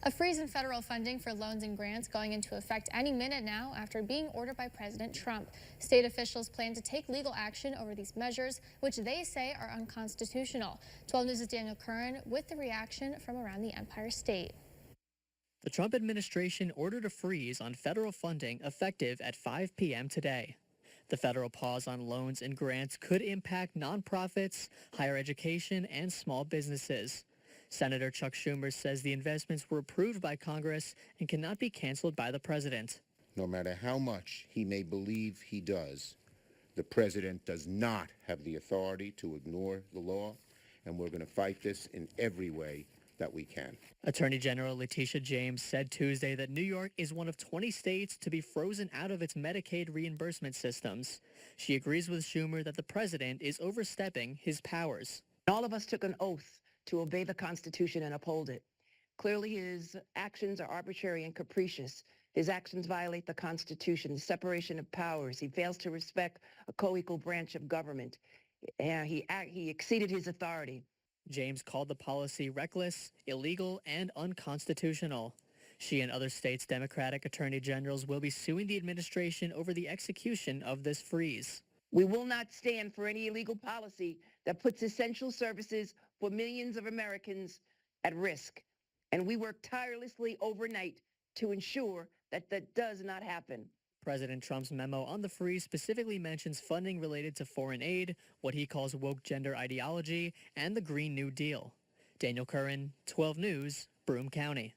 A freeze in federal funding for loans and grants going into effect any minute now after being ordered by President Trump. State officials plan to take legal action over these measures, which they say are unconstitutional. 12 News' Daniel Curran with the reaction from around the Empire State. The Trump administration ordered a freeze on federal funding effective at 5 p.m. today. The federal pause on loans and grants could impact nonprofits, higher education, and small businesses. Senator Chuck Schumer says the investments were approved by Congress and cannot be canceled by the president. No matter how much he may believe he does, the president does not have the authority to ignore the law, and we're going to fight this in every way that we can. Attorney General Letitia James said Tuesday that New York is one of 20 states to be frozen out of its Medicaid reimbursement systems. She agrees with Schumer that the president is overstepping his powers. All of us took an oath to obey the Constitution and uphold it. Clearly, his actions are arbitrary and capricious. His actions violate the Constitution, the separation of powers. He fails to respect a co-equal branch of government. He exceeded his authority. James called the policy reckless, illegal, and unconstitutional. She and other states' Democratic attorney generals will be suing the administration over the execution of this freeze. We will not stand for any illegal policy that puts essential services for millions of Americans at risk. And we work tirelessly overnight to ensure that that does not happen. President Trump's memo on the freeze specifically mentions funding related to foreign aid, what he calls woke gender ideology, and the Green New Deal. Daniel Curran, 12 News, Broome County.